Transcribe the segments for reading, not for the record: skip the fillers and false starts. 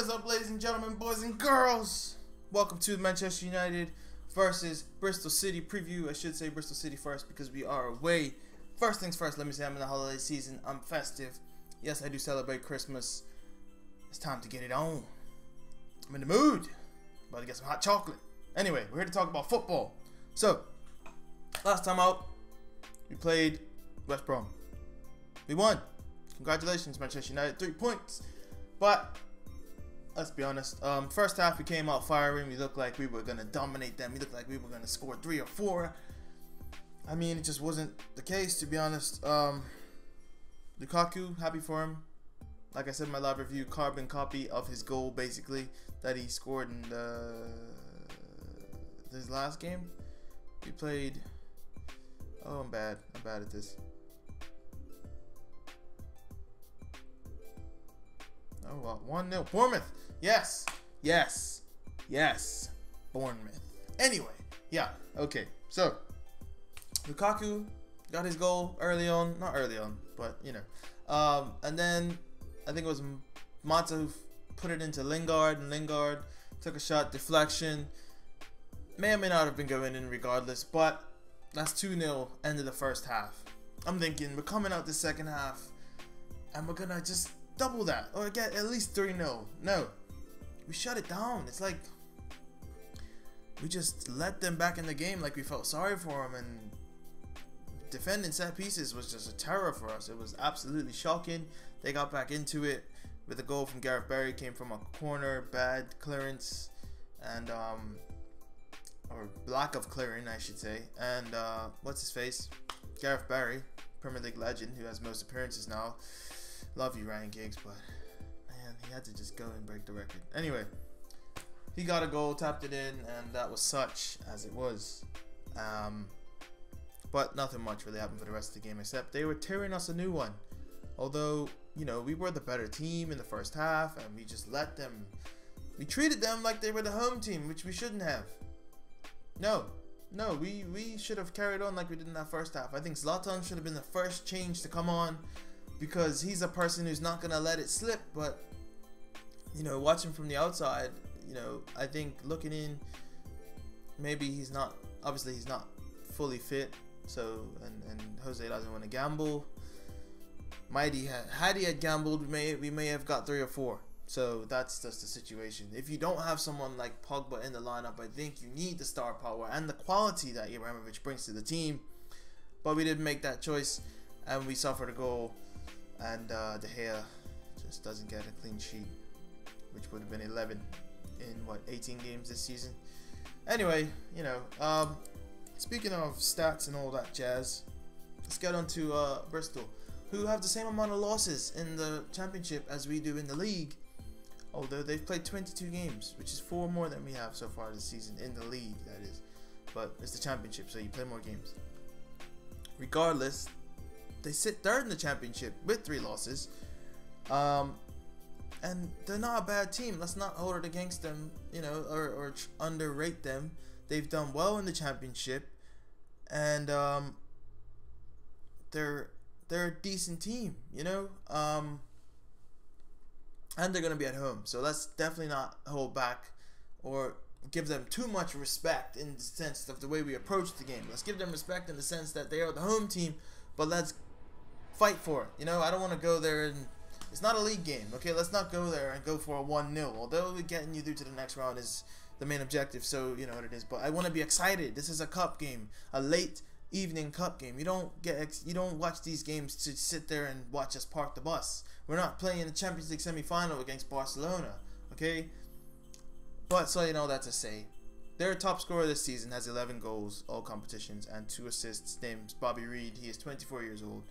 What is up, ladies and gentlemen, boys and girls? Welcome to Manchester United versus Bristol City preview. I should say Bristol City first because we are away. First things first, let me say I'm in the holiday season. I'm festive. Yes, I do celebrate Christmas. It's time to get it on. I'm in the mood. About to get some hot chocolate. Anyway, we're here to talk about football. So, last time out, we played West Brom. We won. Congratulations, Manchester United. 3 points. But let's be honest. First half we came out firing. We looked like we were gonna dominate them. We looked like we were gonna score 3 or 4. I mean, it just wasn't the case, to be honest. Lukaku, happy for him. Like I said in my live review, carbon copy of his goal, basically, that he scored in his last game. We played. Oh, I'm bad. I'm bad at this. Oh, well, 1-0. Bournemouth. Yes. Yes. Yes. Bournemouth. Anyway. Yeah. Okay. So, Lukaku got his goal early on. Not early on, but, you know. And then, I think it was Mata who put it into Lingard. And Lingard took a shot. Deflection. May or may not have been going in regardless. But, that's 2-0. End of the first half. I'm thinking, we're coming out the second half. And we're going to just double that, or get at least 3-0. No, we shut it down. It's like we just let them back in the game, like we felt sorry for them, and defending set pieces was just a terror for us. It was absolutely shocking. They got back into it with a goal from Gareth Barry. Came from a corner, bad clearance, and or lack of clearing, I should say. And what's his face? Gareth Barry, Premier League legend, who has most appearances now. Love you, Ryan Giggs, but man, he had to just go and break the record. Anyway, he got a goal, tapped it in, and that was such as it was. But nothing much really happened for the rest of the game, except they were tearing us a new one. Although, you know, we were the better team in the first half, and we just let them. We treated them like they were the home team, which we shouldn't have. No, we should have carried on like we did in that first half. I think Zlatan should have been the first change to come on, because he's a person who's not going to let it slip. But, you know, watching from the outside, you know, I think looking in, maybe he's not, obviously he's not fully fit. So, and Jose doesn't want to gamble. Had he had gambled, we may have got 3 or 4. So that's just the situation. If you don't have someone like Pogba in the lineup, I think you need the star power and the quality that Ibrahimovic brings to the team. But we didn't make that choice, and we suffered a goal. And De Gea just doesn't get a clean sheet, which would have been 11 in, what, 18 games this season. Anyway, you know, speaking of stats and all that jazz, let's get on to Bristol, who have the same amount of losses in the Championship as we do in the league, although they've played 22 games, which is 4 more than we have so far this season, in the league, that is. But it's the Championship, so you play more games. Regardless, they sit 3rd in the Championship with 3 losses, and they're not a bad team. Let's not hold it against them, you know, or underrate them. They've done well in the Championship, and they're a decent team, you know, and they're gonna be at home. So let's definitely not hold back or give them too much respect in the sense of the way we approach the game. Let's give them respect in the sense that they are the home team, but let's fight for it. You know, I don't want to go there and it's not a league game. Okay, let's not go there and go for a 1-0. Although getting you through to the next round is the main objective, so you know what it is. But I want to be excited. This is a cup game, a late evening cup game. You don't watch these games to sit there and watch us park the bus. We're not playing the Champions League semi-final against Barcelona. Okay, but so you know, that's a say. Their top scorer this season has 11 goals, all competitions, and 2 assists. Named Bobby Reed. He is 24 years old.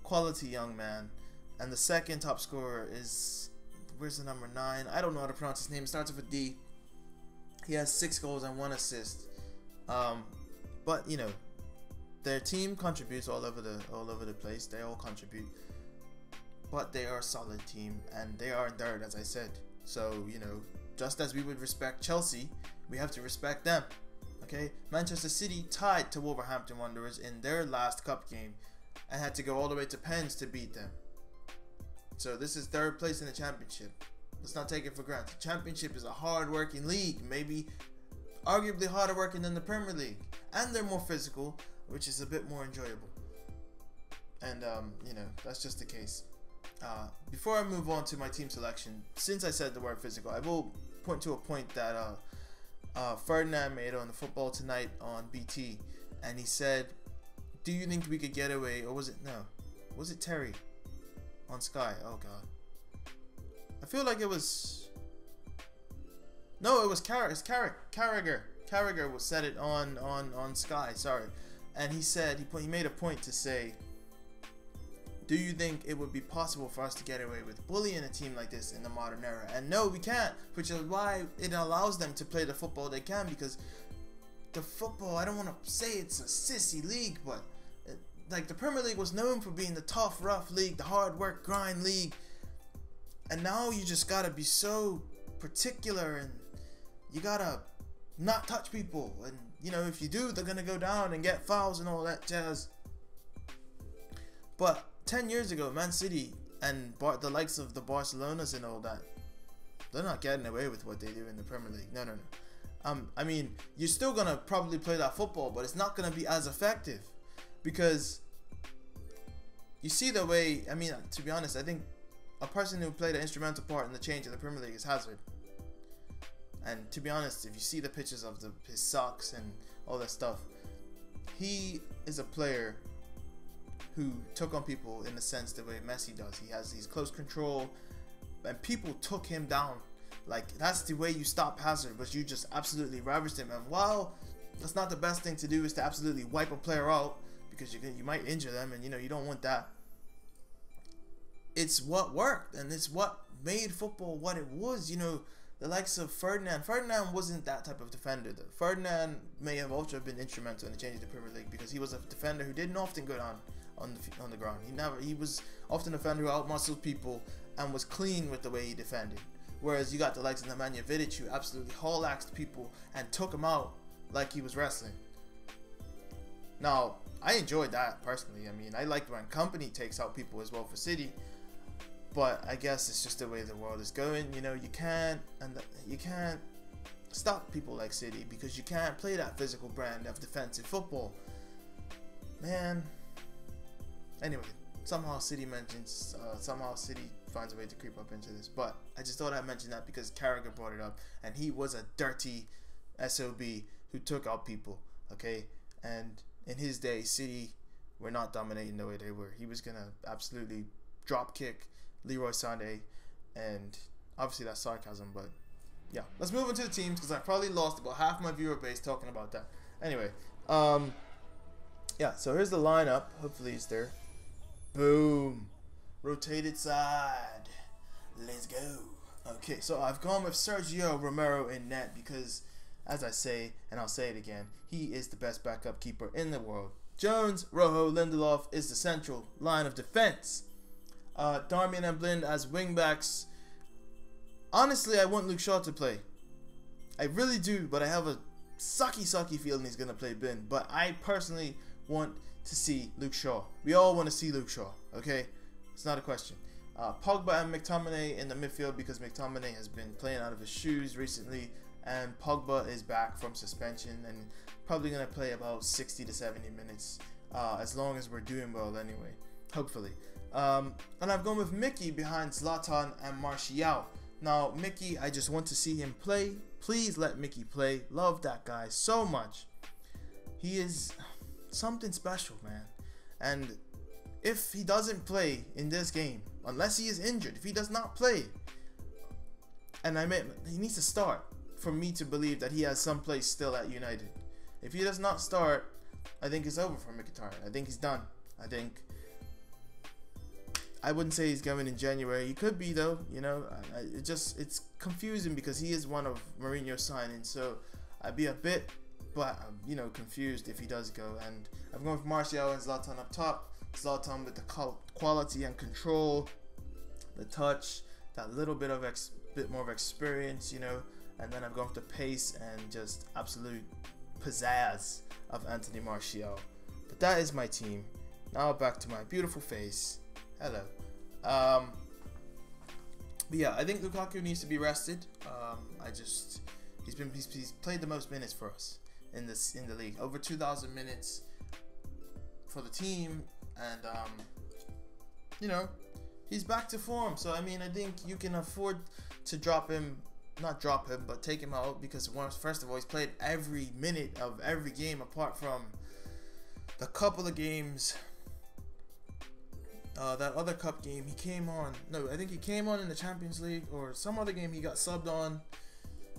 Quality young man. And the second top scorer is, where's the number 9? I don't know how to pronounce his name. It starts with a D. He has 6 goals and 1 assist. But you know, their team contributes all over the place. They all contribute, but they are a solid team, and they are in 3rd, as I said. So you know, just as we would respect Chelsea, we have to respect them. Okay, Manchester City tied to Wolverhampton Wanderers in their last cup game, and had to go all the way to pens to beat them. So this is 3rd place in the Championship. Let's not take it for granted. Championship is a hard-working league, maybe arguably harder working than the Premier League, and they're more physical, which is a bit more enjoyable. And you know, that's just the case. Before I move on to my team selection, since I said the word physical, I will point to a point that Ferdinand made on the Football Tonight on BT, and he said, "Do you think we could get away?" Or was it Terry on Sky? Oh God, I feel like it was. No, it was Carragher. Carragher said it on Sky. Sorry, and he said he made a point to say, "Do you think it would be possible for us to get away with bullying a team like this in the modern era?" And no, we can't, which is why it allows them to play the football they can, because the football, I don't want to say it's a sissy league, but like the Premier League was known for being the tough, rough league, the hard work, grind league, and now you just gotta be so particular, and you gotta not touch people, and you know, if you do, they're gonna go down and get fouls and all that jazz. But 10 years ago, Man City and the likes of the Barcelonas and all that, they're not getting away with what they do in the Premier League. No. I mean, you're still gonna probably play that football, but it's not gonna be as effective, because you see the way. I mean, to be honest, I think a person who played an instrumental part in the change of the Premier League is Hazard. And to be honest, if you see the pictures of his socks and all that stuff, he is a player who took on people in the sense the way Messi does. He has these close control, and people took him down. Like, that's the way you stop Hazard, but you just absolutely ravaged him. And while that's not the best thing to do, is to absolutely wipe a player out, because you might injure them, and you know, you don't want that. It's what worked, and it's what made football what it was. You know, the likes of Ferdinand. Ferdinand wasn't that type of defender, though. Ferdinand may have also been instrumental in the change of the Premier League, because he was a defender who didn't often go down on the ground. He was often a defender who outmuscled people and was clean with the way he defended. Whereas you got the likes of Nemanja Vidic, who absolutely haul-axed people and took him out like he was wrestling. Now, I enjoyed that personally. I mean, I liked when Company takes out people as well for City, but I guess it's just the way the world is going. You know, you can't stop people like City, because you can't play that physical brand of defensive football, man. Anyway, somehow City finds a way to creep up into this, but I just thought I'd mention that because Carragher brought it up, and he was a dirty SOB who took out people, okay? And in his day, City were not dominating the way they were. He was gonna absolutely drop kick Leroy Sané, and obviously that's sarcasm, but yeah. Let's move into the teams, because I probably lost about half my viewer base talking about that. Anyway, yeah, so here's the lineup. Hopefully it's there. Boom. Rotated side. Let's go. Okay, so I've gone with Sergio Romero in net because, as I say, and I'll say it again, he is the best backup keeper in the world. Jones, Rojo, Lindelof is the central line of defense. Darmian and Blind as wingbacks. Honestly, I want Luke Shaw to play. I really do, but I have a sucky feeling he's going to play Blind. But I personally want to see Luke Shaw. We all want to see Luke Shaw, okay? It's not a question. Pogba and McTominay in the midfield, because McTominay has been playing out of his shoes recently, and Pogba is back from suspension and probably going to play about 60 to 70 minutes, as long as we're doing well anyway, hopefully. And I've gone with Mickey behind Zlatan and Martial. Now, Mickey, I just want to see him play. Please let Mickey play. Love that guy so much. He is something special, man. And if he doesn't play in this game, unless he is injured, if he does not play, and I mean, he needs to start for me to believe that he has some place still at United. If he does not start, I think it's over for Mkhitaryan. I think he's done. I wouldn't say he's going in January. He could be, though. You know, it's confusing because he is one of Mourinho's signings. So I'd be a bit, you know, confused if he does go. And I'm going with Martial and Zlatan up top. Zlatan with the quality and control, the touch, that little bit more of experience, you know. And then I'm going with the pace and just absolute pizzazz of Anthony Martial. But that is my team. Now back to my beautiful face. Hello. But yeah, I think Lukaku needs to be rested. He's played the most minutes for us in the league, over 2,000 minutes for the team, and you know, he's back to form. So I mean, I think you can afford to not drop him, but take him out, because first of all, he's played every minute of every game apart from the couple of games. That other cup game he came on. No, I think he came on in the Champions League or some other game he got subbed on.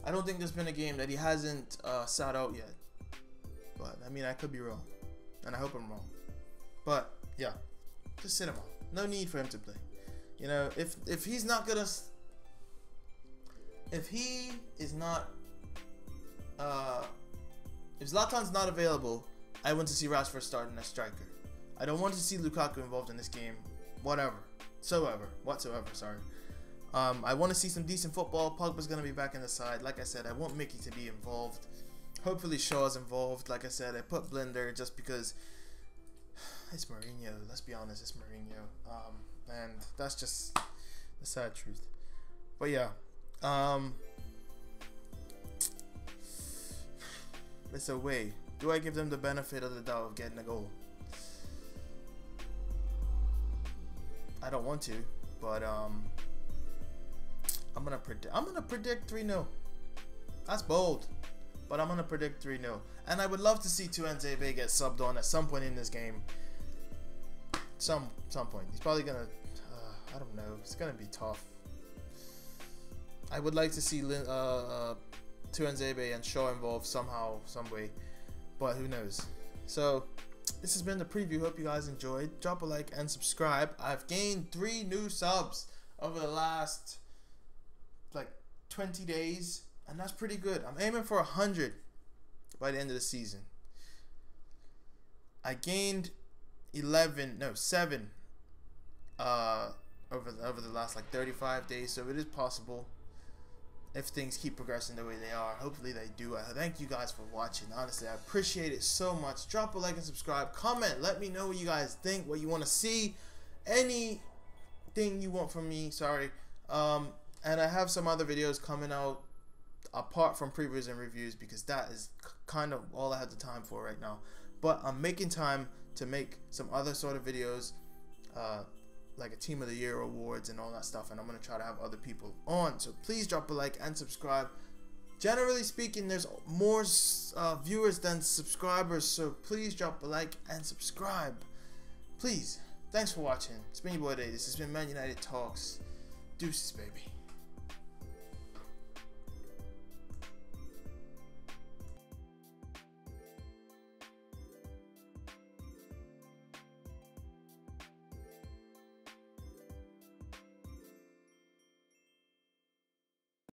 I don't think there's been a game that he hasn't sat out yet. But I mean, I could be wrong, and I hope I'm wrong. But yeah, just sit him out. No need for him to play. You know, if he's not gonna, if he is not, if Zlatan's not available, I want to see Rashford starting as striker. I don't want to see Lukaku involved in this game, whatsoever. Sorry. I want to see some decent football. Pogba's going to be back in the side. Like I said, I want Mickey to be involved. Hopefully Shaw's involved. Like I said, I put Blender just because it's Mourinho. Let's be honest, it's Mourinho. And that's just the sad truth. But yeah. It's a way. Do I give them the benefit of the doubt of getting a goal? I don't want to, but I'm gonna predict 3-0. That's bold, but I'm gonna predict 3-0. And I would love to see Tuanzebe get subbed on at some point in this game. Some point. He's probably gonna. I don't know. It's gonna be tough. I would like to see Tuanzebe and Shaw involved somehow, some way, but who knows? So this has been the preview. Hope you guys enjoyed. Drop a like and subscribe. I've gained 3 new subs over the last like 20 days, and that's pretty good. I'm aiming for 100 by the end of the season. I gained 7 over the last like 35 days, so it is possible if things keep progressing the way they are. Hopefully they do. I thank you guys for watching. Honestly, I appreciate it so much. Drop a like and subscribe. Comment. Let me know what you guys think, what you want to see, anything you want from me. Sorry. And I have some other videos coming out apart from previews and reviews, because that is kind of all I have the time for right now. But I'm making time to make some other sort of videos, like a Team of the Year awards and all that stuff, and I'm going to try to have other people on. So please drop a like and subscribe. Generally speaking, there's more viewers than subscribers, so please drop a like and subscribe. Please. Thanks for watching. It's been your boy Day. This has been Man United Talks. Deuces, baby.